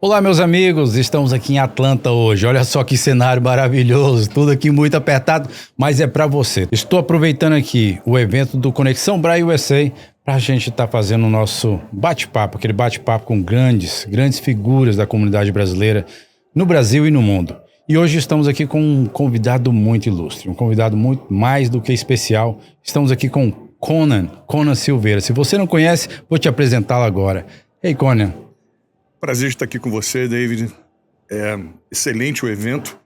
Olá, meus amigos, estamos aqui em Atlanta hoje. Olha só que cenário maravilhoso, tudo aqui muito apertado, mas é para você. Estou aproveitando aqui o evento do Conexão Braille USA para a gente estar fazendo o nosso bate-papo, aquele bate-papo com grandes figuras da comunidade brasileira no Brasil e no mundo. E hoje estamos aqui com um convidado muito ilustre, um convidado muito mais do que especial. Estamos aqui com Conan Silveira. Se você não conhece, vou te apresentá-lo agora. Ei, Conan. Prazer estar aqui com você, David. É excelente o evento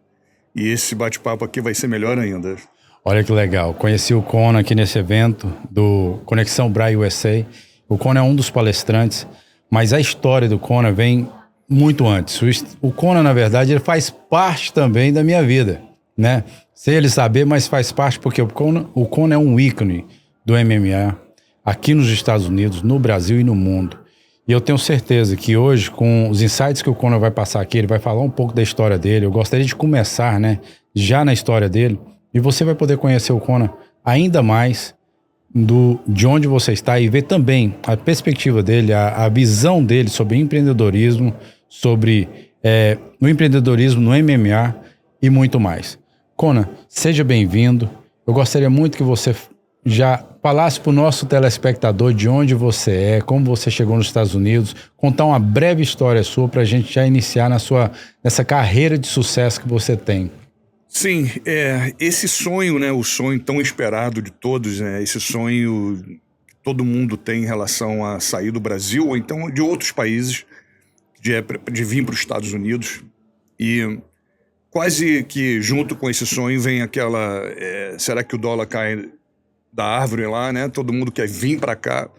e esse bate-papo aqui vai ser melhor ainda. Olha que legal. Conheci o Conan aqui nesse evento do Conexão Braille USA. O Conan é um dos palestrantes, mas a história do Conan vem muito antes. O Conan, na verdade, ele faz parte também da minha vida, né? Sem ele saber, mas faz parte porque o Conan é um ícone do MMA aqui nos Estados Unidos, no Brasil e no mundo. E eu tenho certeza que hoje, com os insights que o Conan vai passar aqui, ele vai falar um pouco da história dele. Eu gostaria de começar, né, já na história dele. E você vai poder conhecer o Conan ainda mais de onde você está e ver também a perspectiva dele, a visão dele sobre empreendedorismo, sobre o empreendedorismo no MMA e muito mais. Conan, seja bem-vindo. Eu gostaria muito que você já falasse para o nosso telespectador de onde você é, como você chegou nos Estados Unidos, contar uma breve história sua para a gente já iniciar nessa carreira de sucesso que você tem. Sim, esse sonho, né, o sonho tão esperado de todos, né, esse sonho que todo mundo tem em relação a sair do Brasil ou então de outros países, de vir para os Estados Unidos. E quase que junto com esse sonho vem aquela, será que o dólar cai da árvore lá, né? Todo mundo quer vir para cá.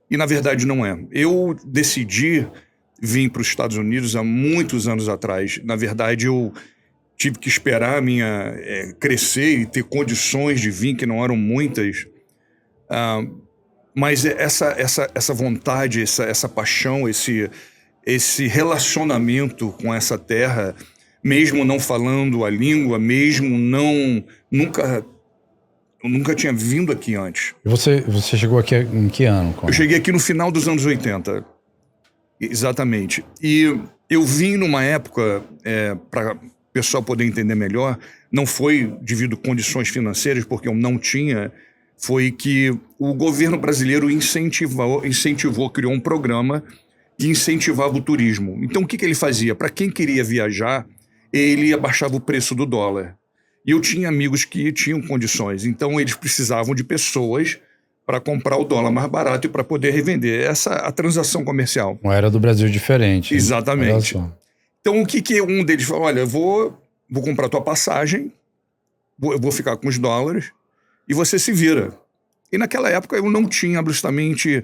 E, na verdade, não é. Eu decidi vir para os Estados Unidos há muitos anos atrás. Na verdade, eu tive que esperar a minha crescer e ter condições de vir, que não eram muitas. Mas essa vontade, essa paixão, esse relacionamento com essa terra, mesmo não falando a língua, mesmo eu nunca tinha vindo aqui antes. E você chegou aqui em que ano? Eu cheguei aqui no final dos anos 80. Exatamente. E eu vim numa época, para o pessoal poder entender melhor, não foi devido a condições financeiras, porque eu não tinha, foi que o governo brasileiro incentivou, criou um programa que incentivava o turismo. Então, o que ele fazia? Para quem queria viajar, ele abaixava o preço do dólar. E eu tinha amigos que tinham condições, então eles precisavam de pessoas para comprar o dólar mais barato e para poder revender. A transação comercial. Uma era do Brasil diferente. Exatamente. Então o que um deles falou? Olha, eu vou comprar tua passagem, eu vou ficar com os dólares e você se vira. E naquela época eu não tinha absolutamente...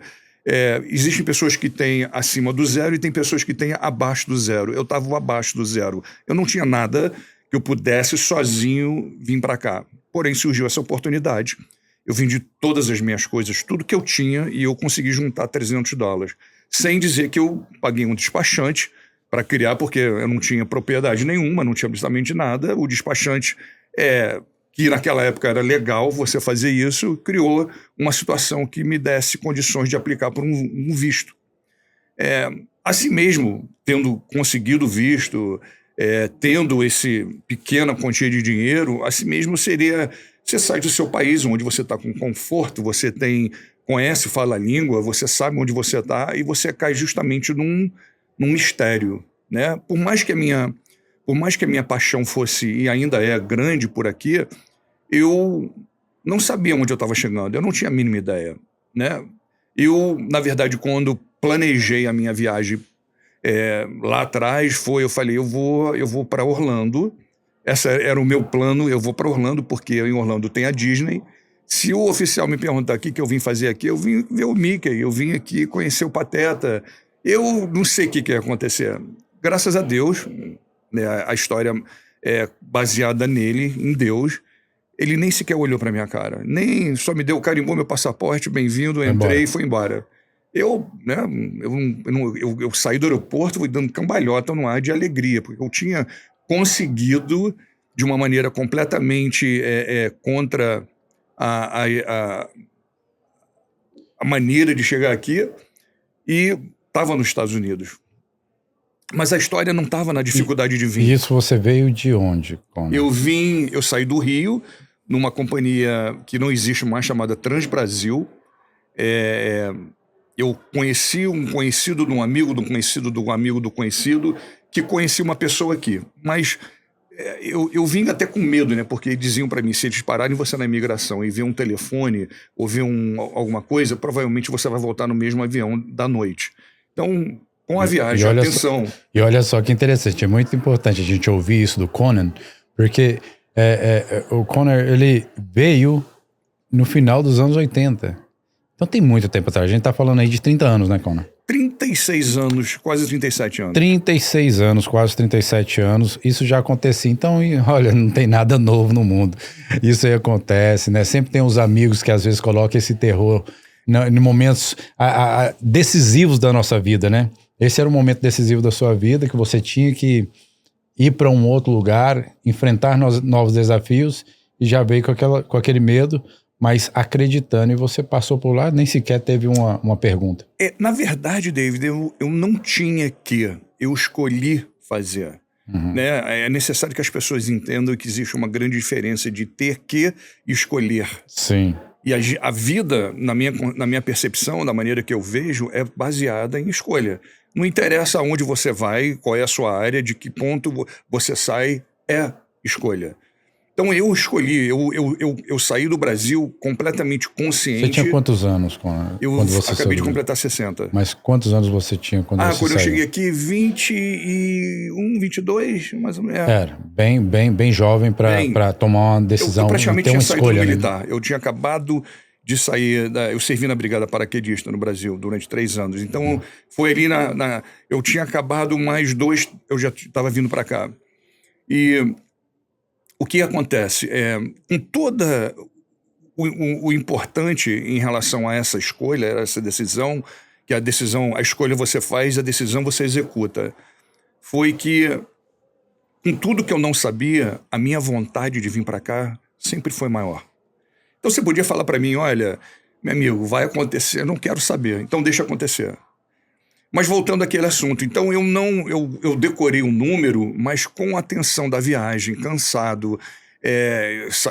existem pessoas que têm acima do zero e tem pessoas que têm abaixo do zero. Eu estava abaixo do zero. Eu não tinha nada que eu pudesse sozinho vir para cá. Porém, surgiu essa oportunidade. Eu vendi todas as minhas coisas, tudo que eu tinha, e eu consegui juntar $300. Sem dizer que eu paguei um despachante para criar, porque eu não tinha propriedade nenhuma, não tinha absolutamente nada. O despachante, que naquela época era legal você fazer isso, criou uma situação que me desse condições de aplicar por um visto. Assim mesmo, tendo conseguido o visto... tendo esse pequena quantia de dinheiro, assim mesmo seria... Você sai do seu país, onde você está com conforto, você conhece, fala a língua, você sabe onde você está e você cai justamente num mistério, né? Por mais que a minha paixão fosse, e ainda é grande por aqui, eu não sabia onde eu estava chegando, eu não tinha a mínima ideia, né? Eu, na verdade, quando planejei a minha viagem lá atrás, eu falei, eu vou para Orlando. Esse era o meu plano, eu vou para Orlando, porque em Orlando tem a Disney. Se o oficial me perguntar o que eu vim fazer aqui, eu vim ver o Mickey, eu vim aqui conhecer o Pateta. Eu não sei o que ia acontecer. Graças a Deus, né, a história é baseada nele, em Deus. Ele nem sequer olhou para minha cara, só me deu, carimbou meu passaporte, bem-vindo, entrei e foi embora. Eu saí do aeroporto, fui dando cambalhota no ar de alegria, porque eu tinha conseguido, de uma maneira completamente contra a maneira de chegar aqui, e estava nos Estados Unidos. Mas a história não estava na dificuldade de vir. E isso você veio de onde, Conan? Eu saí do Rio, numa companhia que não existe mais, chamada Transbrasil. Eu conheci um conhecido de um amigo, de um conhecido de um amigo do conhecido, que conhecia uma pessoa aqui. Mas eu vim até com medo, né? Porque diziam para mim, se eles pararem você na imigração e ver um telefone ou ver alguma coisa, provavelmente você vai voltar no mesmo avião da noite. Então, com a viagem, atenção. E olha só que interessante, é muito importante a gente ouvir isso do Conan, porque o Conan, ele veio no final dos anos 80. Então tem muito tempo atrás. A gente tá falando aí de 30 anos, né, Conan? 36 anos, quase 37 anos. 36 anos, quase 37 anos. Isso já acontecia. Então, olha, não tem nada novo no mundo. Isso aí acontece, né? Sempre tem uns amigos que às vezes colocam esse terror em momentos decisivos da nossa vida, né? Esse era um momento decisivo da sua vida, que você tinha que ir para um outro lugar, enfrentar novos desafios, e já veio com aquele medo, mas acreditando, e você passou por lá, nem sequer teve uma pergunta. Na verdade, David, eu não tinha que, eu escolhi fazer. Uhum. Né? É necessário que as pessoas entendam que existe uma grande diferença de ter que escolher. Sim. E a vida, na minha percepção, da maneira que eu vejo, é baseada em escolha. Não interessa aonde você vai, qual é a sua área, de que ponto você sai, é escolha. Então eu escolhi, eu saí do Brasil completamente consciente. Você tinha quantos anos quando você acabei de completar 60. Mas quantos anos você tinha quando você quando saiu? Eu cheguei aqui, 21, 22, mais ou menos. Era bem jovem para tomar uma decisão. Eu praticamente ter uma tinha escolha, saído do militar. Né? Eu tinha acabado de sair, eu servi na Brigada Paraquedista no Brasil durante 3 anos. Então foi ali eu tinha acabado mais 2, eu já estava vindo para cá. E o que acontece? Com toda o importante em relação a essa escolha, essa decisão, que a escolha você faz, a decisão você executa, foi que, com tudo que eu não sabia, a minha vontade de vir para cá sempre foi maior. Então você podia falar para mim, olha, meu amigo, vai acontecer, eu não quero saber, então deixa acontecer. Mas voltando àquele assunto, então eu decorei um número, mas com a tensão da viagem, cansado,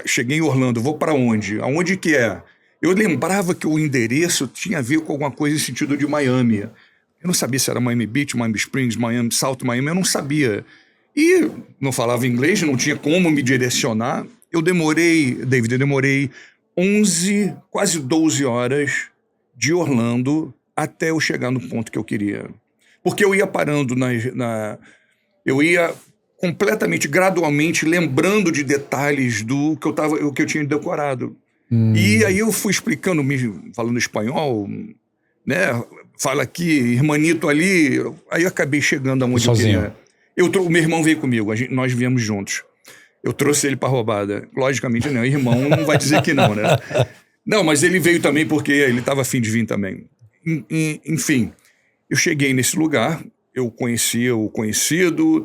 cheguei em Orlando, vou para onde? Aonde que é? Eu lembrava que o endereço tinha a ver com alguma coisa em sentido de Miami. Eu não sabia se era Miami Beach, Miami Springs, Miami, South Miami, eu não sabia. E não falava inglês, não tinha como me direcionar. David, eu demorei 11, quase 12 horas de Orlando até eu chegar no ponto que eu queria. Porque eu ia parando eu ia completamente, gradualmente, lembrando de detalhes do que eu tinha decorado. E aí eu fui explicando, falando espanhol, né? Fala aqui, irmanito ali. Aí eu acabei chegando aonde sozinho. eu queria. O meu irmão veio comigo, nós viemos juntos. Eu trouxe ele pra roubada. Logicamente não, irmão não vai dizer que não, né? Não, mas ele veio também porque ele estava afim de vir também. Enfim, eu cheguei nesse lugar, eu conhecia o conhecido,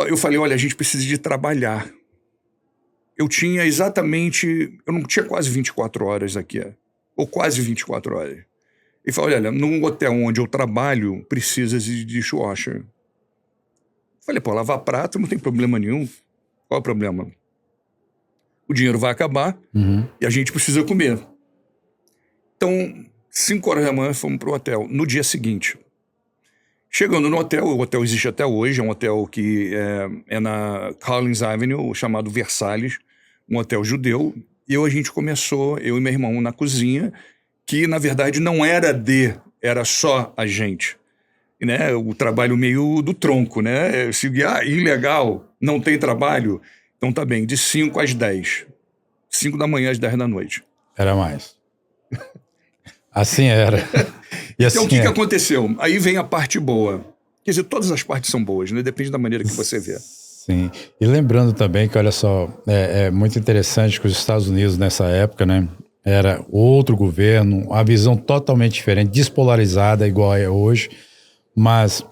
eu falei, olha, a gente precisa de trabalhar. Eu não tinha quase 24 horas aqui, ou quase 24 horas. Ele falou, olha, num hotel onde eu trabalho, precisa de dishwasher. Falei, pô, lavar prato não tem problema nenhum. Qual é o problema? O dinheiro vai acabar e a gente precisa comer. Então, 5 horas da manhã, fomos pro hotel. No dia seguinte, chegando no hotel, o hotel existe até hoje, é um hotel que é na Collins Avenue, chamado Versalhes, um hotel judeu. E a gente começou, eu e meu irmão, na cozinha, que na verdade não era era só a gente. Né? O trabalho meio do tronco, né? Ilegal, não tem trabalho. Então tá bem, de 5 às 10. 5 da manhã às 10 da noite. Era mais. Assim era. E assim então o que aconteceu? Aí vem a parte boa. Quer dizer, todas as partes são boas, né? Depende da maneira que você vê. Sim. E lembrando também que, olha só, é muito interessante que os Estados Unidos nessa época, né? Era outro governo, uma visão totalmente diferente, despolarizada, igual é hoje. Mas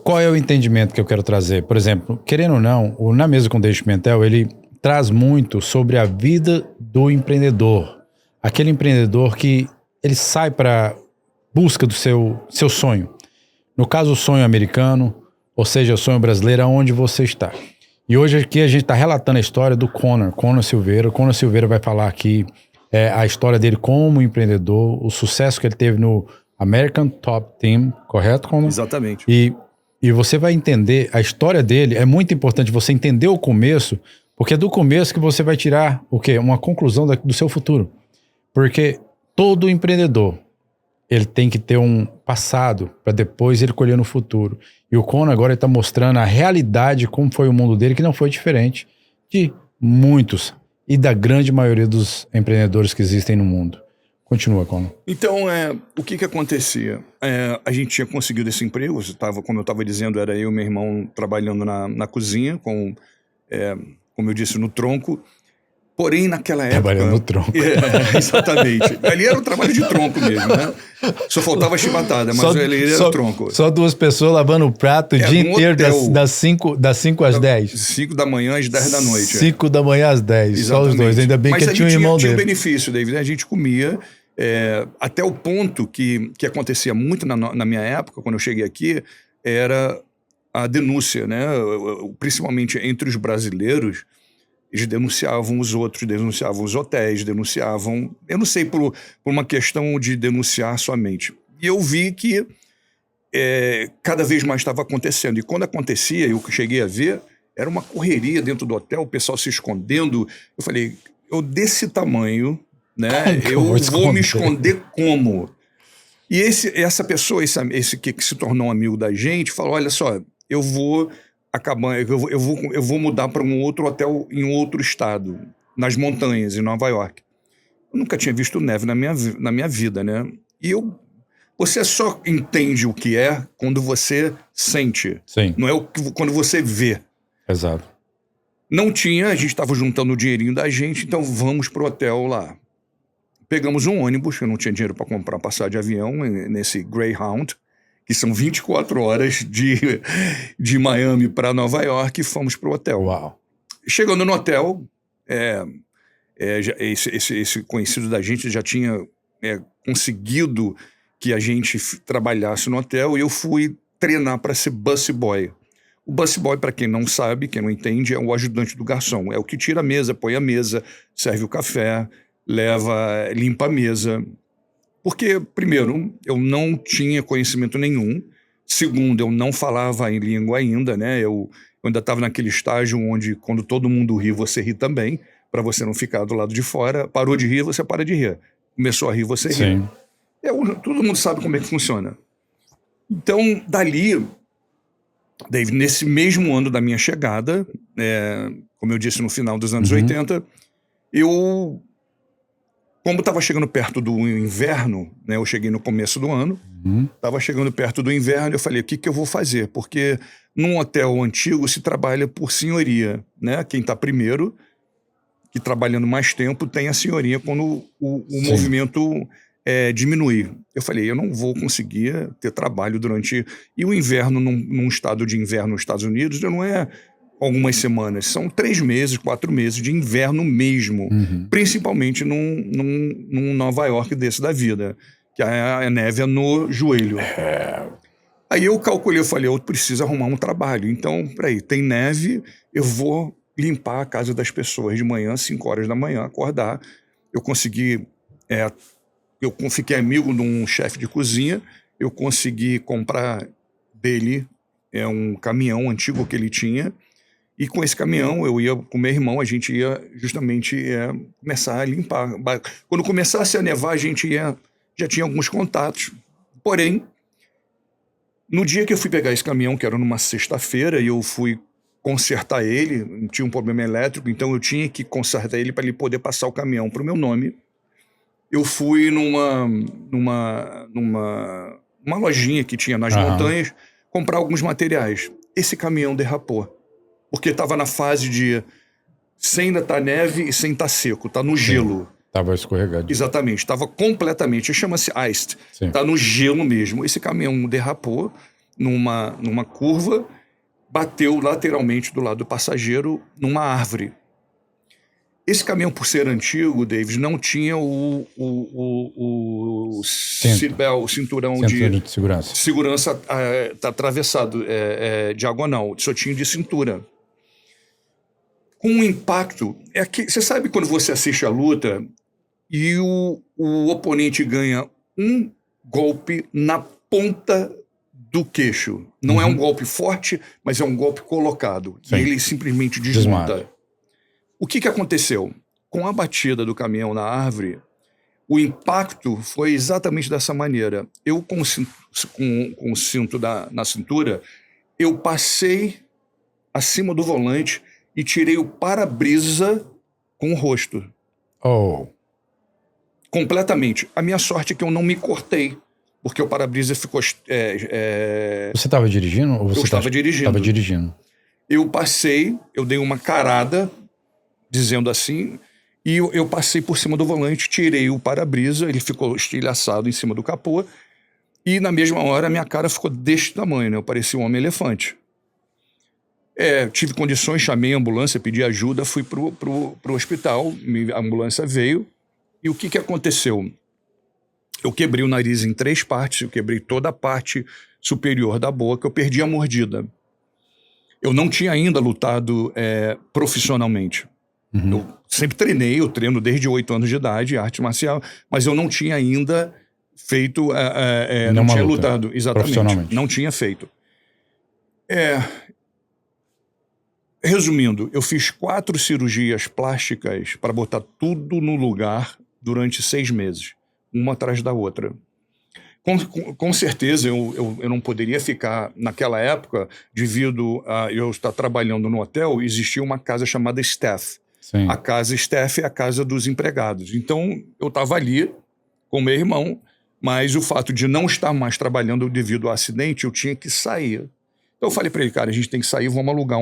qual é o entendimento que eu quero trazer? Por exemplo, querendo ou não, Na Mesa com Dave Pimentel, ele traz muito sobre a vida do empreendedor. Aquele empreendedor que ele sai para busca do seu sonho. No caso, o sonho americano, ou seja, o sonho brasileiro, aonde você está. E hoje aqui a gente está relatando a história do Conor Silveira. O Conor Silveira vai falar aqui a história dele como empreendedor, o sucesso que ele teve no American Top Team, correto, Conor? Exatamente. E você vai entender a história dele. É muito importante você entender o começo, porque é do começo que você vai tirar o quê? Uma conclusão do seu futuro. Porque todo empreendedor, ele tem que ter um passado para depois ele colher no futuro. E o Conor agora está mostrando a realidade, como foi o mundo dele, que não foi diferente de muitos e da grande maioria dos empreendedores que existem no mundo. Continua, Conor. Então, o que acontecia? A gente tinha conseguido esse emprego, como eu estava dizendo, era eu e meu irmão trabalhando na cozinha, como eu disse, no tronco. Porém, naquela época... Trabalhando no tronco. Exatamente. Ali era um trabalho de tronco mesmo, né? Só faltava chibatada, mas ali era tronco. Só 2 pessoas lavando o prato o dia inteiro, das 5 às 10. 5 da manhã às 10 da noite. 5 da manhã às 10, Exatamente. Só os dois. Ainda bem que tinha um irmão dele. Mas tinha benefício, David. A gente comia, até o ponto que acontecia muito na minha época, quando eu cheguei aqui, era a denúncia, né? Principalmente entre os brasileiros. Eles denunciavam os outros, denunciavam os hotéis, denunciavam... Eu não sei por uma questão de denunciar somente. E eu vi que cada vez mais estava acontecendo. E quando acontecia, eu cheguei a ver, era uma correria dentro do hotel, o pessoal se escondendo. Eu falei, eu desse tamanho, né? Eu vou me esconder como? E essa pessoa, esse que se tornou um amigo da gente, falou, olha só, eu vou mudar para um outro hotel em outro estado, nas montanhas, em Nova York. Eu nunca tinha visto neve na minha vida, né? E você só entende o que é quando você sente. Sim. Não é quando você vê. Exato. Não tinha, a gente estava juntando o dinheirinho da gente, então vamos pro hotel lá. Pegamos um ônibus, eu não tinha dinheiro para comprar passagem de avião, nesse Greyhound, que são 24 horas de Miami para Nova York, e fomos pro hotel. Uau. Chegando no hotel, esse conhecido da gente já tinha conseguido que a gente trabalhasse no hotel, e eu fui treinar para ser busboy. O busboy, para quem não sabe, quem não entende, é o ajudante do garçom. É o que tira a mesa, põe a mesa, serve o café, limpa a mesa. Porque, primeiro, eu não tinha conhecimento nenhum. Segundo, eu não falava em língua ainda, né? Eu ainda estava naquele estágio onde, quando todo mundo ri, você ri também, para você não ficar do lado de fora. Parou de rir, você para de rir. Começou a rir, você ri. Sim. Todo mundo sabe como é que funciona. Então, dali, David, nesse mesmo ano da minha chegada, como eu disse, no final dos anos 80, como estava chegando perto do inverno, né, eu cheguei no começo do ano, estava chegando perto do inverno, eu falei, o que eu vou fazer? Porque num hotel antigo se trabalha por senhoria, né? Quem está primeiro, que trabalhando mais tempo, tem a senhoria quando o movimento diminuir. Eu falei, eu não vou conseguir ter trabalho durante... E o inverno, num estado de inverno nos Estados Unidos, não é algumas semanas, são 3 meses, 4 meses de inverno mesmo, principalmente num Nova York desse da vida, que a neve é no joelho. Aí eu calculei, eu falei, eu preciso arrumar um trabalho, então, peraí, tem neve, eu vou limpar a casa das pessoas de manhã, 5 horas da manhã, acordar. Eu consegui, eu fiquei amigo de um chefe de cozinha, eu consegui comprar dele um caminhão antigo que ele tinha. E com esse caminhão, eu ia com meu irmão, a gente ia justamente começar a limpar. Quando começasse a nevar, a gente já tinha alguns contatos. Porém, no dia que eu fui pegar esse caminhão, que era numa sexta-feira, e eu fui consertar ele, tinha um problema elétrico, então eu tinha que consertar ele para ele poder passar o caminhão para o meu nome. Eu fui numa lojinha que tinha nas montanhas, comprar alguns materiais. Esse caminhão derrapou. Porque estava na fase de sem ainda estar neve e sem estar seco, está no gelo. Estava escorregado. Exatamente, estava completamente, chama-se iced, está no gelo mesmo. Esse caminhão derrapou numa curva, bateu lateralmente do lado do passageiro numa árvore. Esse caminhão, por ser antigo, David, não tinha o seatbelt, o cinturão de segurança. Segurança tá atravessado, diagonal, só tinha de cintura. Com um impacto, você sabe quando você assiste a luta e o oponente ganha um golpe na ponta do queixo. Não é um golpe forte, mas é um golpe colocado. Sim. E ele simplesmente desmonta. O que aconteceu? Com a batida do caminhão na árvore, o impacto foi exatamente dessa maneira. Eu, com o cinto na cintura, eu passei acima do volante e tirei o para-brisa com o rosto. Oh. Completamente. A minha sorte é que eu não me cortei, porque o para-brisa ficou... Você estava dirigindo? Ou você eu estava dirigindo. Estava dirigindo. Eu passei, eu dei uma carada, dizendo assim, e eu passei por cima do volante, tirei o para-brisa, ele ficou estilhaçado em cima do capô, e na mesma hora a minha cara ficou deste tamanho, né? Eu parecia um homem-elefante. Tive condições, chamei a ambulância, pedi ajuda, fui pro hospital, a ambulância veio, e o que aconteceu? Eu quebrei o nariz em 3 partes, eu quebrei toda a parte superior da boca, eu perdi a mordida. Eu não tinha ainda lutado profissionalmente. Eu sempre treinei, eu treino desde 8 anos de idade, arte marcial, mas eu não tinha ainda feito, não tinha lutado, exatamente, não tinha feito. Resumindo, eu fiz 4 cirurgias plásticas para botar tudo no lugar durante 6 meses, uma atrás da outra. Com certeza eu não poderia ficar, naquela época, devido a eu estar trabalhando no hotel, existia uma casa chamada staff. Sim. A casa staff é a casa dos empregados. Então, eu estava ali com meu irmão, mas o fato de não estar mais trabalhando devido ao acidente, eu tinha que sair. Então, eu falei para ele, cara, a gente tem que sair, vamos alugar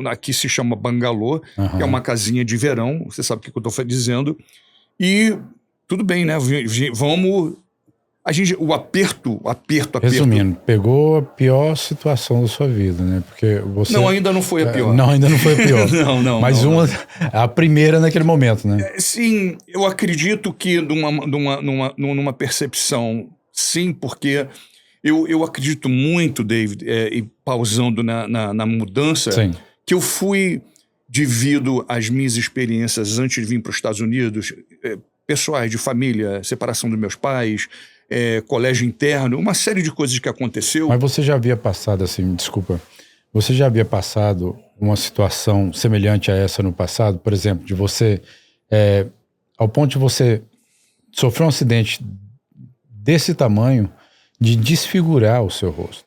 aqui se chama bangalô, que é uma casinha de verão, você sabe o que eu estou dizendo, e tudo bem, né, vamos... O aperto... Resumindo, pegou a pior situação da sua vida, né? Porque você... Não, ainda não foi a pior. Não, ainda não foi a pior. não. Mas a primeira naquele momento, né? Sim, eu acredito que numa percepção, sim, porque eu acredito muito, David, e pausando na mudança, sim, que eu fui, devido às minhas experiências antes de vir para os Estados Unidos, pessoais, de família, separação dos meus pais... colégio interno, uma série de coisas que aconteceu. Mas você já havia passado, assim, desculpa, você já havia passado uma situação semelhante a essa no passado? Por exemplo, de você, ao ponto de você sofrer um acidente desse tamanho, de desfigurar o seu rosto?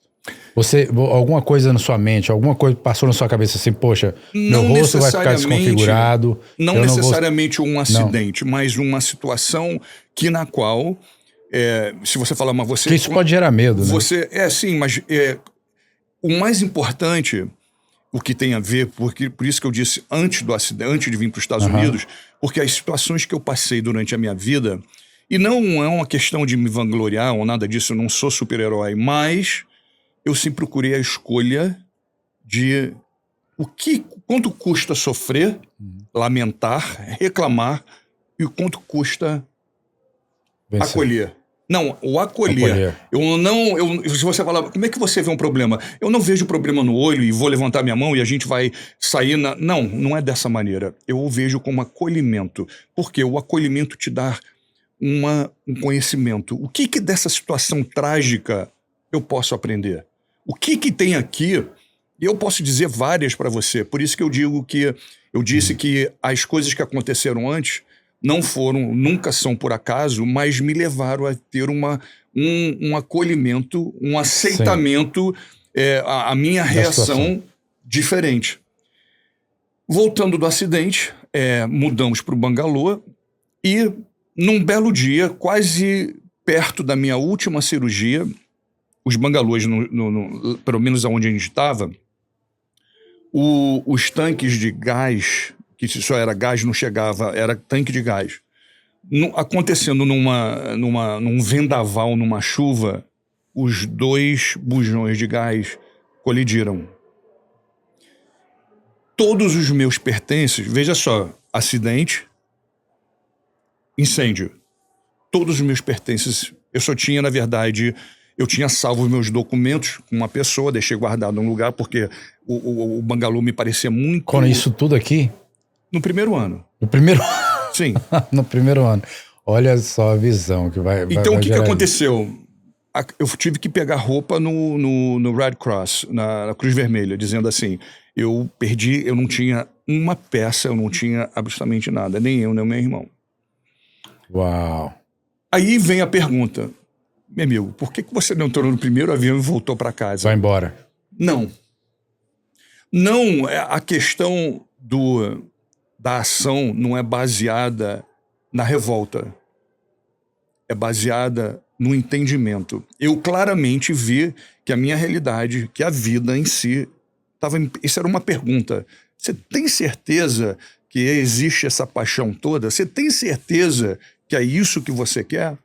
Alguma coisa na sua mente, alguma coisa passou na sua cabeça assim, poxa, meu rosto vai ficar desconfigurado? Não necessariamente um acidente, mas uma situação na qual... se você falar, mas você... Que isso pode gerar medo, né? Sim, mas o mais importante, o que tem a ver, por isso que eu disse antes do acidente, antes de vir para os Estados Unidos, porque as situações que eu passei durante a minha vida, e não é uma questão de me vangloriar ou nada disso, eu não sou super-herói, mas eu sempre procurei a escolha de quanto custa sofrer, lamentar, reclamar, e o quanto custa acolher. Não, o acolher. Se você falar, como é que você vê um problema? Eu não vejo problema no olho e vou levantar minha mão e a gente vai sair na... Não é dessa maneira. Eu o vejo como acolhimento. Porque o acolhimento te dá um conhecimento. O que dessa situação trágica eu posso aprender? O que tem aqui? Eu posso dizer várias para você. Por isso que eu disse que as coisas que aconteceram antes nunca são por acaso, mas me levaram a ter um acolhimento, um aceitamento, a minha reação diferente. Voltando do acidente, mudamos para o bangalô e num belo dia, quase perto da minha última cirurgia, os bangalôs, pelo menos onde a gente estava, os tanques de gás, que só era gás, não chegava, era tanque de gás. Acontecendo num vendaval, numa chuva, os 2 bujões de gás colidiram. Todos os meus pertences, veja só, acidente, incêndio. Todos os meus pertences, eu só tinha, na verdade, eu tinha salvo os meus documentos com uma pessoa, deixei guardado num lugar, porque o bangalô me parecia muito... Com isso tudo aqui? No primeiro ano. No primeiro Sim. No primeiro ano. Olha só a visão que vai... Então, o que aconteceu? Eu tive que pegar roupa no Red Cross, na Cruz Vermelha, dizendo assim, eu não tinha uma peça, eu não tinha absolutamente nada, nem eu, nem o meu irmão. Uau. Aí vem a pergunta, meu amigo, por que você não entrou no primeiro avião e voltou para casa? Vai embora. Não. Não, a questão da ação não é baseada na revolta. É baseada no entendimento. Eu claramente vi que a minha realidade, que a vida em si, isso era uma pergunta. Você tem certeza que existe essa paixão toda? Você tem certeza que é isso que você quer?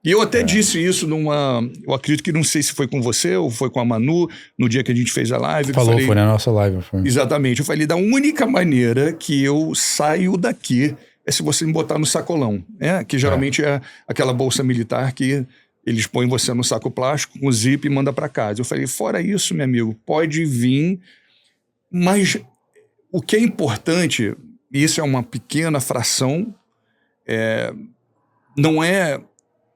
E eu até disse isso eu acredito que não sei se foi com você ou foi com a Manu, no dia que a gente fez a live. Foi na nossa live. Foi. Exatamente. Eu falei, da única maneira que eu saio daqui é se você me botar no sacolão, né? Que geralmente é aquela bolsa militar que eles põem você no saco plástico, com zip e manda para casa. Eu falei, fora isso, meu amigo, pode vir, mas o que é importante, e isso é uma pequena fração, não é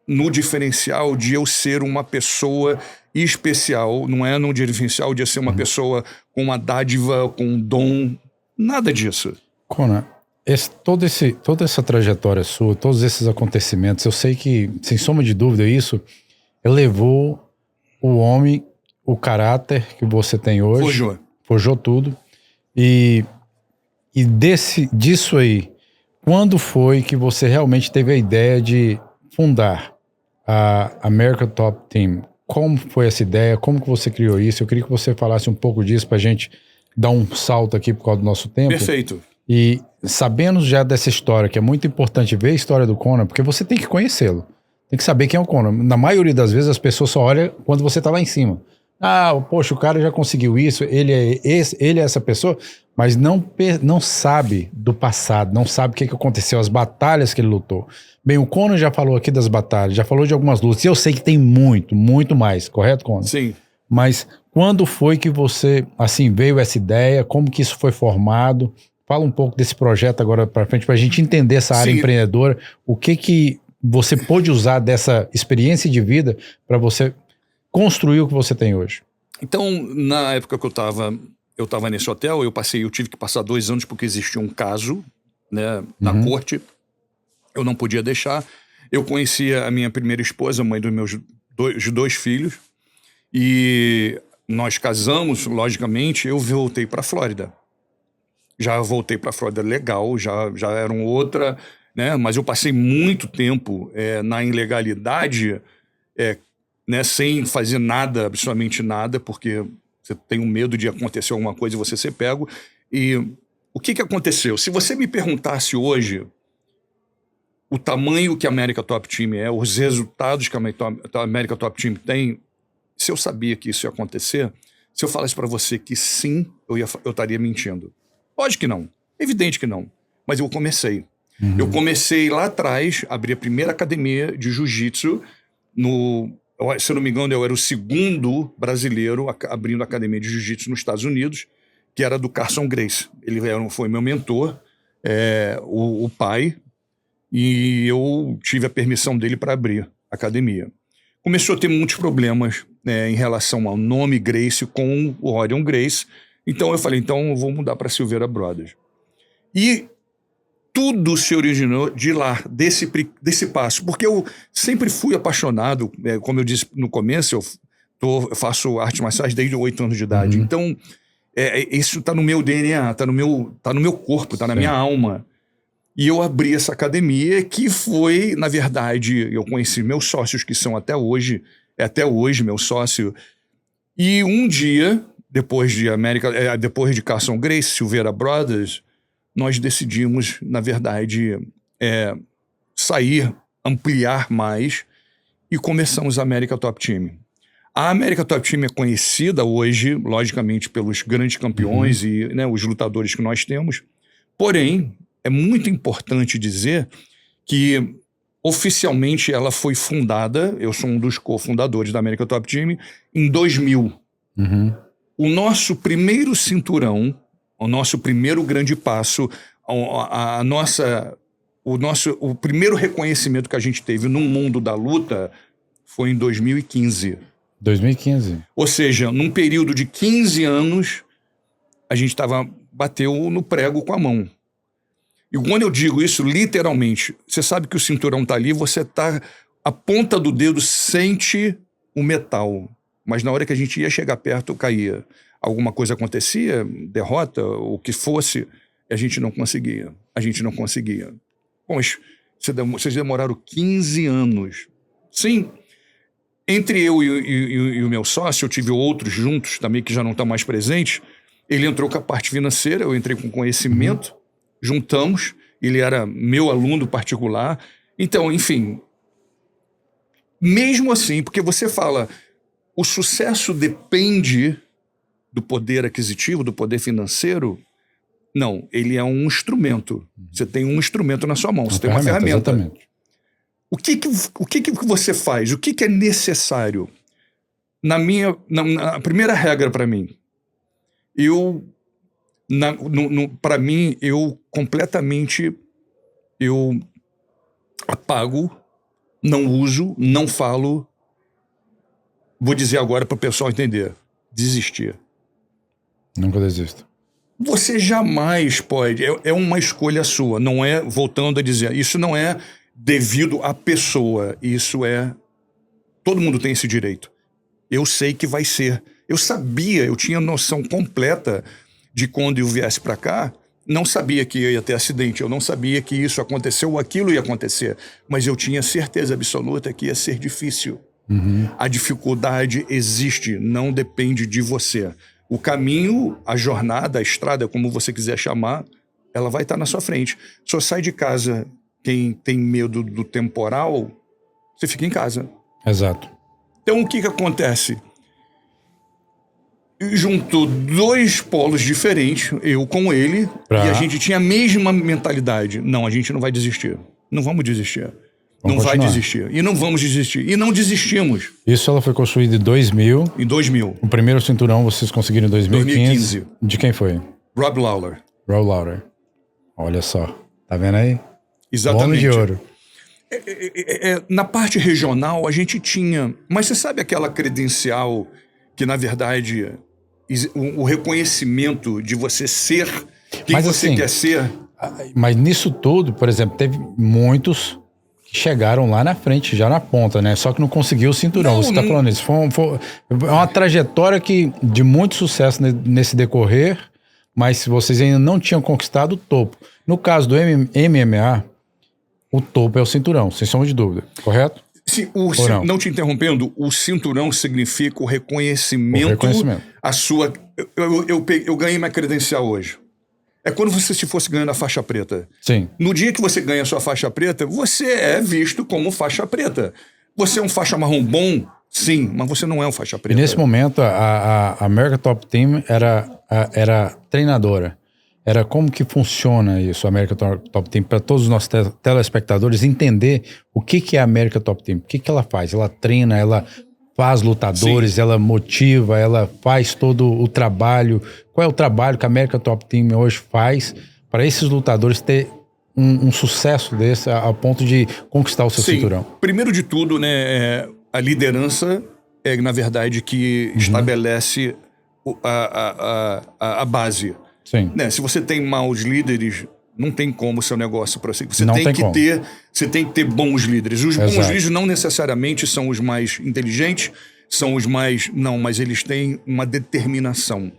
no diferencial de eu ser uma pessoa especial, não é no diferencial de eu ser uma pessoa com uma dádiva, com um dom, nada disso. Conan, toda essa trajetória sua, todos esses acontecimentos, eu sei que, sem sombra de dúvida, isso elevou o homem, o caráter que você tem hoje. Forjou tudo. E disso aí, quando foi que você realmente teve a ideia de fundar a American Top Team? Como foi essa ideia? Como que você criou isso? Eu queria que você falasse um pouco disso pra gente dar um salto aqui por causa do nosso tempo. Perfeito. E sabendo já dessa história, que é muito importante ver a história do Conan, porque você tem que conhecê-lo. Tem que saber quem é o Conan. Na maioria das vezes as pessoas só olham quando você tá lá em cima. Ah, poxa, o cara já conseguiu isso, ele é essa pessoa, mas não sabe do passado, não sabe o que aconteceu, as batalhas que ele lutou. Bem, o Conan já falou aqui das batalhas, já falou de algumas lutas, e eu sei que tem muito, muito mais, correto, Conan? Sim. Mas quando foi que você, assim, veio essa ideia, como que isso foi formado? Fala um pouco desse projeto agora para frente, para a gente entender essa área empreendedora, o que você pôde usar dessa experiência de vida para você construir o que você tem hoje. Então, na época que eu tava nesse hotel, eu tive que passar 2 anos porque existia um caso, né, na corte, eu não podia deixar. Eu conhecia a minha primeira esposa, mãe dos meus 2 filhos, e nós casamos, logicamente, eu voltei para a Flórida. Já voltei para a Flórida legal, já era outra, né? Mas eu passei muito tempo na ilegalidade, né? Sem fazer nada, absolutamente nada, porque você tem um medo de acontecer alguma coisa e você ser pego. E o que aconteceu? Se você me perguntasse hoje o tamanho que a American Top Team é, os resultados que a American Top Team tem, se eu sabia que isso ia acontecer, se eu falasse para você que sim, eu estaria mentindo. Lógico que não. Evidente que não. Mas eu comecei. Eu comecei lá atrás, abri a primeira academia de jiu-jitsu. Se eu não me engano, eu era o 2º brasileiro abrindo a academia de jiu-jitsu nos Estados Unidos, que era do Carson Gracie. Ele foi meu mentor, o pai, e eu tive a permissão dele para abrir a academia. Começou a ter muitos problemas em relação ao nome Gracie com o Rorion Gracie. Então eu falei, eu vou mudar para Silveira Brothers. E tudo se originou de lá, desse passo. Porque eu sempre fui apaixonado, como eu disse no começo, eu faço artes marciais desde 8 anos de idade. Então, isso está no meu DNA, está no meu corpo, está na minha alma. E eu abri essa academia que foi, na verdade, eu conheci meus sócios, que são até hoje meu sócio. E um dia, depois de Carson Gracie, Silveira Brothers, nós decidimos, na verdade, sair, ampliar mais e começamos a American Top Team. A American Top Team é conhecida hoje, logicamente, pelos grandes campeões e, né, os lutadores que nós temos, Porém, é muito importante dizer que oficialmente ela foi fundada, eu sou um dos cofundadores da American Top Team, em 2000. Uhum. O nosso primeiro cinturão, o nosso primeiro grande passo, o primeiro reconhecimento que a gente teve no mundo da luta foi em 2015. 2015. Ou seja, num período de 15 anos, a gente bateu no prego com a mão. E quando eu digo isso, literalmente, você sabe que o cinturão tá ali, a ponta do dedo sente o metal. Mas na hora que a gente ia chegar perto, caía. Alguma coisa acontecia, derrota, o que fosse, a gente não conseguia. Bom, mas vocês demoraram 15 anos. Sim, entre eu e o meu sócio, eu tive outros juntos também que já não estão mais presentes. Ele entrou com a parte financeira, eu entrei com conhecimento, juntamos, ele era meu aluno particular. Então, enfim, mesmo assim, porque você fala, o sucesso depende do poder aquisitivo, do poder financeiro. Não, ele é um instrumento. Você tem um instrumento na sua mão, você tem uma ferramenta. Exatamente. O que você faz? O que é necessário? Na primeira regra para mim, para mim, eu completamente apago, não uso, não falo. Vou dizer agora para o pessoal entender. Desistir. Nunca desisto. Você jamais pode. É uma escolha sua. Não é, voltando a dizer, isso não é devido à pessoa. Isso é... Todo mundo tem esse direito. Eu sei que vai ser. Eu sabia, eu tinha noção completa de quando eu viesse para cá, não sabia que ia ter acidente, eu não sabia que isso aconteceu ou aquilo ia acontecer, mas eu tinha certeza absoluta que ia ser difícil. Uhum. A dificuldade existe, não depende de você. O caminho, a jornada, a estrada, como você quiser chamar, ela vai estar na sua frente. Só sai de casa quem tem medo do temporal, você fica em casa. Exato. Então o que acontece? Juntou dois polos diferentes, eu com ele, e a gente tinha a mesma mentalidade. Não, a gente não vai desistir. Não vamos desistir. Não vai desistir. E não vamos desistir. E não desistimos. Isso ela foi construída em 2000. Em 2000. O primeiro cinturão vocês conseguiram em 2015. De quem foi? Rob Lawler. Rob Lawler. Olha só. Tá vendo aí? Exatamente. Homem de ouro. Na parte regional, a gente tinha... Mas você sabe aquela credencial que, na verdade, o reconhecimento de você ser quem mas, você assim, quer ser? Mas nisso tudo, por exemplo, teve muitos que chegaram lá na frente, já na ponta, né? Só que não conseguiu o cinturão. Você tá falando isso. É uma trajetória de muito sucesso nesse decorrer, mas vocês ainda não tinham conquistado o topo. No caso do MMA, o topo é o cinturão, sem sombra de dúvida, correto? Sim, não te interrompendo, o cinturão significa o reconhecimento. A sua... Eu ganhei minha credencial hoje. É quando você se fosse ganhando a faixa preta. Sim. No dia que você ganha a sua faixa preta, você é visto como faixa preta. Você é um faixa marrom bom? Sim, mas você não é um faixa preta. E nesse momento, a American Top Team era treinadora. Era como que funciona isso, a American Top Team, para todos os nossos telespectadores entender o que é a American Top Team. O que ela faz? Ela treina, ela faz lutadores, sim, ela motiva, ela faz todo o trabalho. Qual é o trabalho que a American Top Team hoje faz para esses lutadores ter um sucesso desse a ponto de conquistar o seu cinturão? Primeiro de tudo, né, a liderança é, na verdade, que estabelece a base. Sim. Né? Se você tem maus líderes, não tem como o seu negócio prosseguir. Você tem que ter bons líderes. Os bons líderes não necessariamente são os mais inteligentes, são os mais... Não, mas eles têm uma determinação.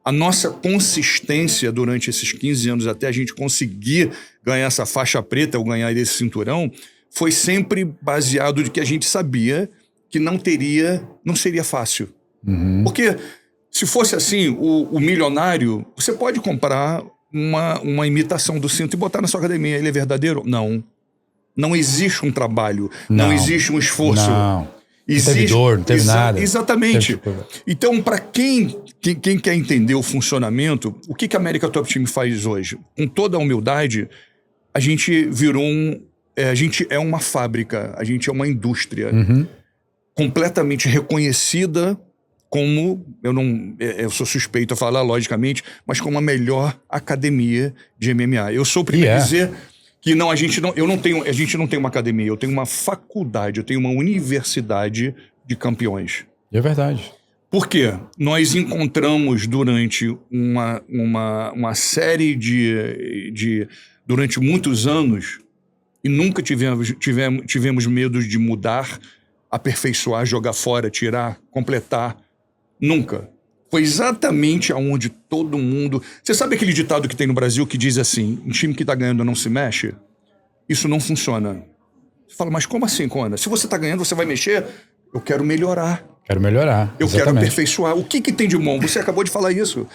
A nossa consistência durante esses 15 anos, até a gente conseguir ganhar essa faixa preta ou ganhar esse cinturão, foi sempre baseado de que a gente sabia que não seria fácil. Uhum. Porque se fosse assim, o milionário, você pode comprar uma imitação do cinto e botar na sua academia. Ele é verdadeiro? Não. Não existe um trabalho, não existe um esforço. Não. Não teve dor, não teve nada. Exatamente. Então, para quem quer entender o funcionamento, o que a América Top Team faz hoje? Com toda a humildade, a gente virou a gente é uma fábrica, a gente é uma indústria completamente reconhecida como, eu sou suspeito a falar, logicamente, mas como a melhor academia de MMA. Eu sou o primeiro a dizer que a gente não tem uma academia, eu tenho uma faculdade, eu tenho uma universidade de campeões. É verdade. Por quê? Nós encontramos durante uma série durante muitos anos, e nunca tivemos medo de mudar, aperfeiçoar, jogar fora, tirar, completar. Nunca. Foi exatamente aonde todo mundo... Você sabe aquele ditado que tem no Brasil que diz assim, um time que tá ganhando não se mexe? Isso não funciona. Você fala, mas como assim, Conan? Se você tá ganhando, você vai mexer? Eu quero melhorar. Quero melhorar. Eu quero aperfeiçoar. O que tem de bom? Você acabou de falar isso.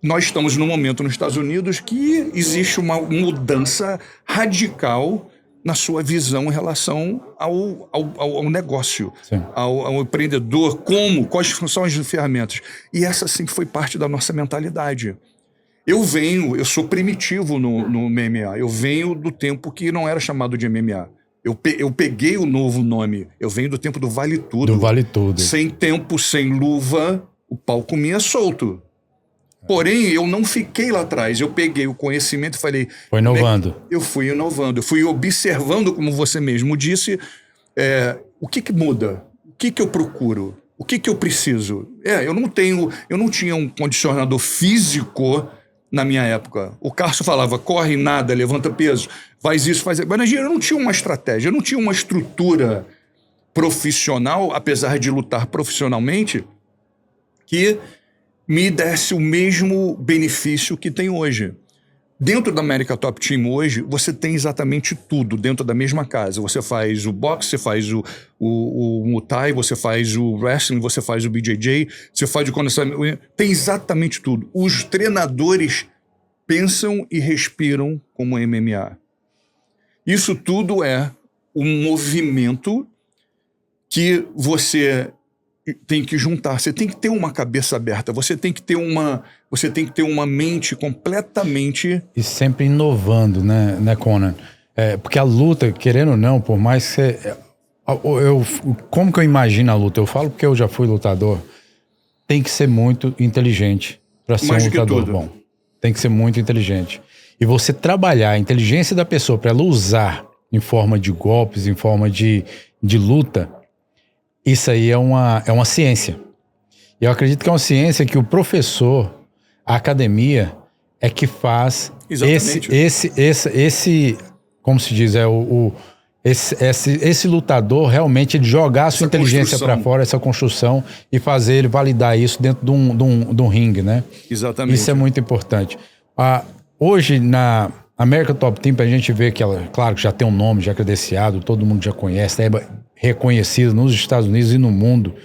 Nós estamos num momento nos Estados Unidos que existe uma mudança radical na sua visão em relação ao negócio, ao empreendedor, quais são as ferramentas. E essa, sim, foi parte da nossa mentalidade. Eu sou primitivo no MMA, eu venho do tempo que não era chamado de MMA. Eu peguei o novo nome, eu venho do tempo do Vale Tudo. Do Vale Tudo. Sem tempo, sem luva, o pau comia solto. Porém, eu não fiquei lá atrás. Eu peguei o conhecimento e falei... Foi inovando. Eu fui inovando. Eu fui observando, como você mesmo disse, o que muda? O que eu procuro? O que eu preciso? Eu não tinha um condicionador físico na minha época. O Carso falava, corre, nada, levanta peso, faz isso, faz... Mas eu não tinha uma estratégia, eu não tinha uma estrutura profissional, apesar de lutar profissionalmente, que me desse o mesmo benefício que tem hoje. Dentro da América Top Team hoje, você tem exatamente tudo dentro da mesma casa. Você faz o boxe, você faz o Muay Thai, você faz o wrestling, você faz o BJJ, você faz o... Tem exatamente tudo. Os treinadores pensam e respiram como MMA. Isso tudo é um movimento que você tem que juntar, você tem que ter uma cabeça aberta, você tem que ter uma mente completamente... E sempre inovando, né, Conan? Porque a luta, querendo ou não, por mais que você... como que eu imagino a luta? Eu falo porque eu já fui lutador. Tem que ser muito inteligente para ser um lutador bom. Tem que ser muito inteligente. E você trabalhar a inteligência da pessoa para ela usar em forma de golpes, em forma de luta... Isso aí é uma ciência. E eu acredito que é uma ciência que o professor, a academia, é que faz esse como se diz, esse lutador realmente ele jogar a sua inteligência para fora, essa construção, e fazer ele validar isso dentro de um ringue, né? Exatamente. Isso é muito importante. Hoje, na American Top Team, a gente vê que ela, claro que já tem um nome, já credenciado, todo mundo já conhece, é reconhecido nos Estados Unidos e no mundo.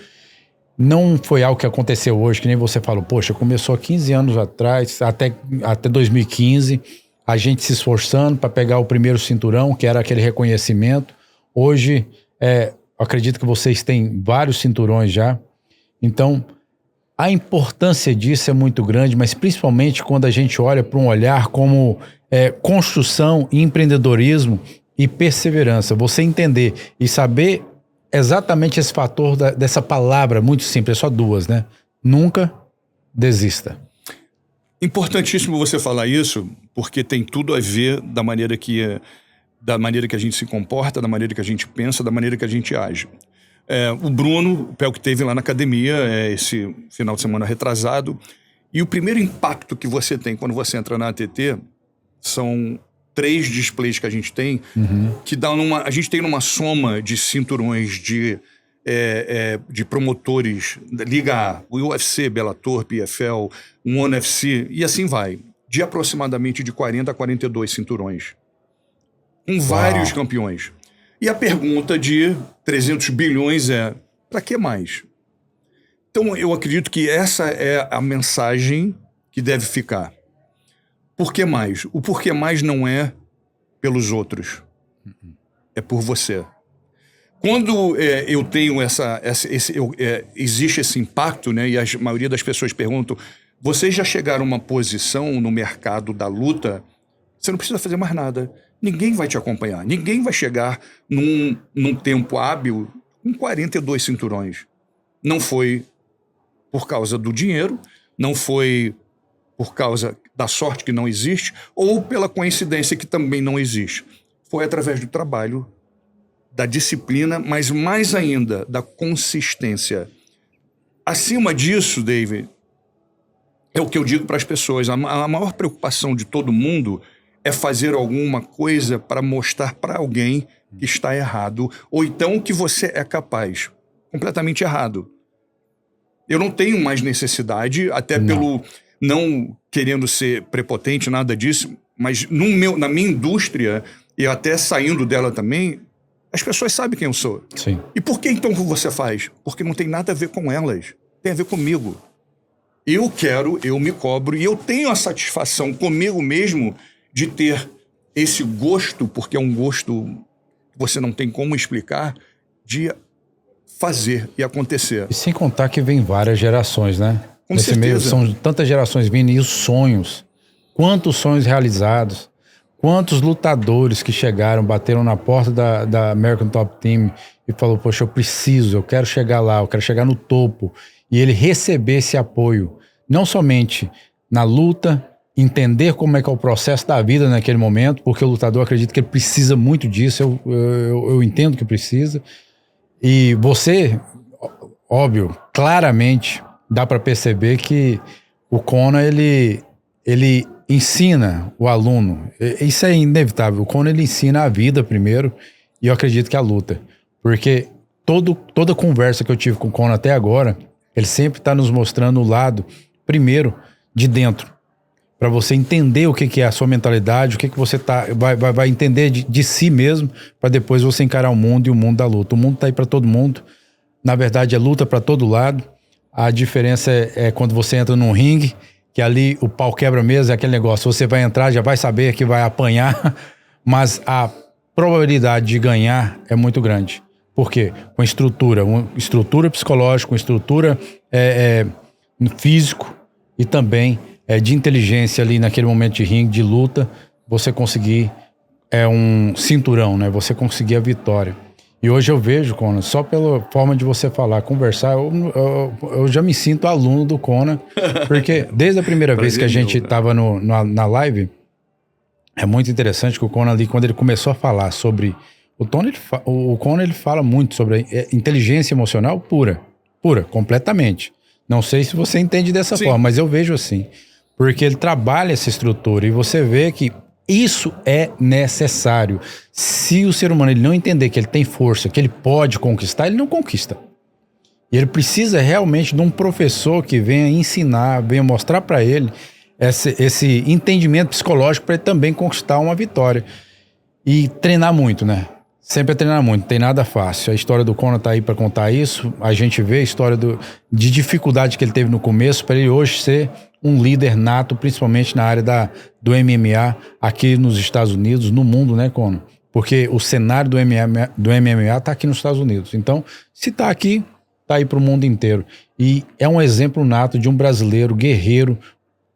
Não foi algo que aconteceu hoje, que nem você falou, poxa, começou há 15 anos atrás, até 2015, a gente se esforçando para pegar o primeiro cinturão, que era aquele reconhecimento. Hoje, acredito que vocês têm vários cinturões já. Então, a importância disso é muito grande, mas principalmente quando a gente olha para um olhar como construção, empreendedorismo e perseverança. Você entender e saber exatamente esse fator dessa palavra muito simples, é só duas, né? Nunca desista. Importantíssimo você falar isso, porque tem tudo a ver da maneira que a gente se comporta, da maneira que a gente pensa, da maneira que a gente age. O Bruno, o Pel que teve lá na academia, esse final de semana retrasado, e o primeiro impacto que você tem quando você entra na ATT são 3 displays que a gente tem, que dá a gente tem numa soma de cinturões de promotores, Liga A, o UFC, Bellator, PFL, um ONE FC, e assim vai, de aproximadamente de 40 a 42 cinturões, com vários campeões. E a pergunta de 300 bilhões para que mais? Então, eu acredito que essa é a mensagem que deve ficar. Por que mais? O porquê mais não é pelos outros. É por você. Quando eu tenho existe esse impacto, né, e a maioria das pessoas perguntam, vocês já chegaram a uma posição no mercado da luta, você não precisa fazer mais nada. Ninguém vai te acompanhar. Ninguém vai chegar num tempo hábil com 42 cinturões. Não foi por causa do dinheiro, não foi por causa da sorte que não existe, ou pela coincidência que também não existe. Foi através do trabalho, da disciplina, mas mais ainda da consistência. Acima disso, David, é o que eu digo para as pessoas, a maior preocupação de todo mundo é fazer alguma coisa para mostrar para alguém que está errado, ou então que você é capaz. Completamente errado. Eu não tenho mais necessidade, até pelo não querendo ser prepotente, nada disso, mas na minha indústria, e até saindo dela também, as pessoas sabem quem eu sou. Sim. E por que então você faz? Porque não tem nada a ver com elas. Tem a ver comigo. Eu me cobro, e eu tenho a satisfação comigo mesmo de ter esse gosto, porque é um gosto que você não tem como explicar, de fazer e acontecer. E sem contar que vem várias gerações, né? Com Nesse certeza. meio são tantas gerações vindo, e os sonhos. Quantos sonhos realizados. Quantos lutadores que chegaram, bateram na porta da American Top Team e falou, poxa, eu quero chegar lá, eu quero chegar no topo. E ele receber esse apoio, não somente na luta, entender como é que é o processo da vida naquele momento, porque o lutador acredita que ele precisa muito disso, eu entendo que precisa. E você, óbvio, claramente dá para perceber que o Conor, ele ensina o aluno. Isso é inevitável. O Conor, ele ensina a vida primeiro, e eu acredito que a luta. Porque toda conversa que eu tive com o Conor até agora, ele sempre está nos mostrando o lado, primeiro, de dentro. Para você entender o que é a sua mentalidade, o que você vai entender de si mesmo, para depois você encarar o mundo e o mundo da luta. O mundo está aí para todo mundo. Na verdade, é luta para todo lado. A diferença é quando você entra num ringue, que ali o pau quebra mesmo, é aquele negócio. Você vai entrar, já vai saber que vai apanhar, mas a probabilidade de ganhar é muito grande. Por quê? Com estrutura psicológica, com estrutura físico e também de inteligência ali naquele momento de ringue, de luta, você conseguir um cinturão, né? Você conseguir a vitória. E hoje eu vejo, Conor, só pela forma de você falar, conversar, eu já me sinto aluno do Conor, porque desde a primeira vez que a gente estava na live, é muito interessante que o Conor ali, quando ele começou a falar sobre... O Conor, ele fala muito sobre inteligência emocional pura, completamente. Não sei se você entende dessa forma, mas eu vejo assim. Porque ele trabalha essa estrutura e você vê que isso é necessário. Se o ser humano ele não entender que ele tem força, que ele pode conquistar, ele não conquista. E ele precisa realmente de um professor que venha ensinar, venha mostrar para ele esse entendimento psicológico para ele também conquistar uma vitória. E treinar muito, né? Sempre é treinar muito, não tem nada fácil. A história do Conor tá aí para contar isso. A gente vê a história de dificuldade que ele teve no começo para ele hoje ser um líder nato, principalmente na área do MMA aqui nos Estados Unidos, no mundo, né, Conor? Porque o cenário do MMA tá aqui nos Estados Unidos. Então, se tá aqui, tá aí pro mundo inteiro. E é um exemplo nato de um brasileiro guerreiro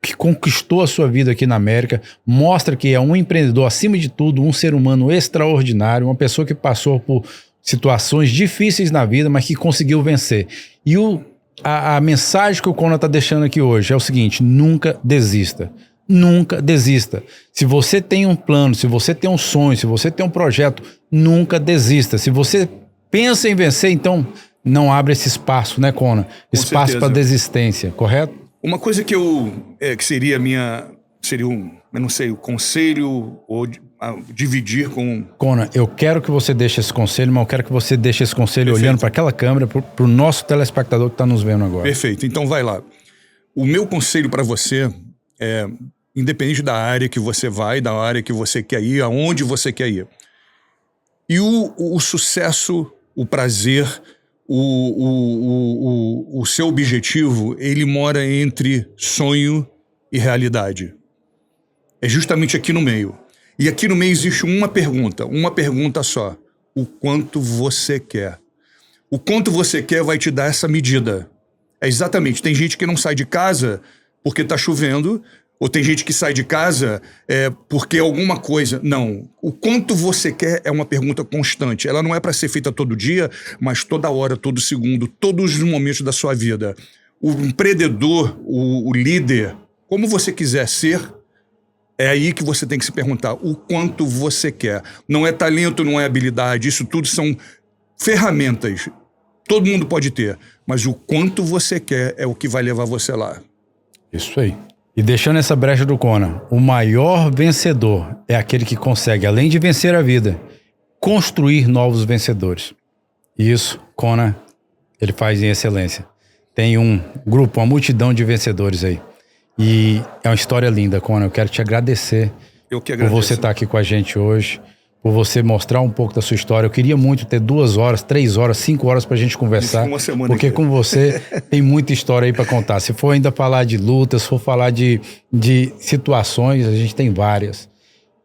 que conquistou a sua vida aqui na América, mostra que é um empreendedor, acima de tudo, um ser humano extraordinário, uma pessoa que passou por situações difíceis na vida, mas que conseguiu vencer. E a mensagem que o Conor está deixando aqui hoje é o seguinte: nunca desista. Nunca desista. Se você tem um plano, se você tem um sonho, se você tem um projeto, nunca desista. Se você pensa em vencer, então não abre esse espaço, né, Conor? Espaço para desistência, correto? Uma coisa que que seria eu não sei, o conselho ou dividir com... Conor, eu quero que você deixe esse conselho, mas eu quero que você deixe esse conselho olhando para aquela câmera, para o nosso telespectador que está nos vendo agora. Perfeito, então vai lá. O meu conselho para você é, independente da área que você vai, da área que você quer ir, aonde você quer ir. E o sucesso, o prazer... O seu objetivo, ele mora entre sonho e realidade. É justamente aqui no meio. E aqui no meio existe uma pergunta só. o quanto você quer. O quanto você quer vai te dar essa medida. É exatamente. Tem gente que não sai de casa porque tá chovendo, ou tem gente que sai de casa porque alguma coisa. Não. O quanto você quer é uma pergunta constante. Ela não é para ser feita todo dia, mas toda hora, todo segundo, todos os momentos da sua vida. O empreendedor, o líder, como você quiser ser, é aí que você tem que se perguntar o quanto você quer. Não é talento, não é habilidade, isso tudo são ferramentas. Todo mundo pode ter, mas o quanto você quer é o que vai levar você lá. Isso aí. E deixando essa brecha do Conan, o maior vencedor é aquele que consegue, além de vencer a vida, construir novos vencedores. E isso, Conan, ele faz em excelência. Tem um grupo, uma multidão de vencedores aí. E é uma história linda, Conan. Eu quero te agradecer. Eu que agradeço. Por você estar aqui com a gente hoje, por você mostrar um pouco da sua história. Eu queria muito ter 2 horas, 3 horas, 5 horas pra gente conversar. Uma semana porque aqui. com você tem muita história aí pra contar. Se for ainda falar de lutas, se for falar de situações, a gente tem várias.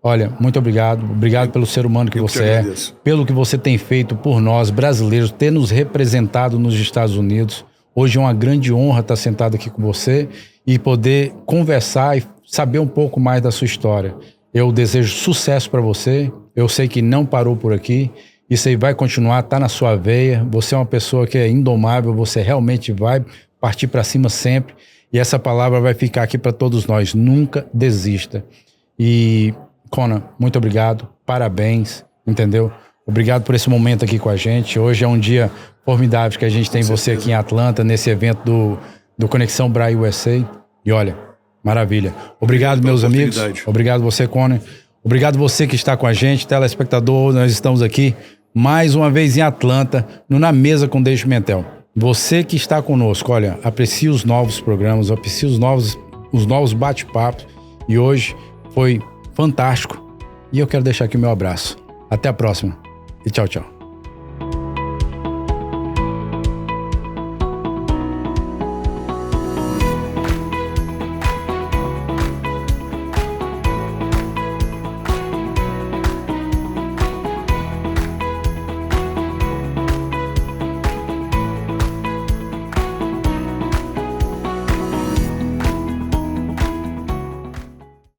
Olha, muito obrigado. Obrigado pelo ser humano que você é. Pelo que você tem feito por nós, brasileiros, ter nos representado nos Estados Unidos. Hoje é uma grande honra estar sentado aqui com você e poder conversar e saber um pouco mais da sua história. Eu desejo sucesso para você. Eu sei que não parou por aqui. Isso aí vai continuar, tá na sua veia. Você é uma pessoa que é indomável, você realmente vai partir para cima sempre. E essa palavra vai ficar aqui para todos nós. Nunca desista. E, Conan, muito obrigado. Parabéns, entendeu? Obrigado por esse momento aqui com a gente. Hoje é um dia formidável que a gente tem você aqui em Atlanta, nesse evento do Conexão Braille USA. E olha, maravilha. Obrigado, meus amigos. Obrigado você, Conan. Obrigado você que está com a gente, telespectador. Nós estamos aqui mais uma vez em Atlanta, no Na Mesa com David Pimentel. Você que está conosco, olha, aprecie os novos programas, aprecie os novos bate-papos. E hoje foi fantástico. E eu quero deixar aqui o meu abraço. Até a próxima. E tchau, tchau.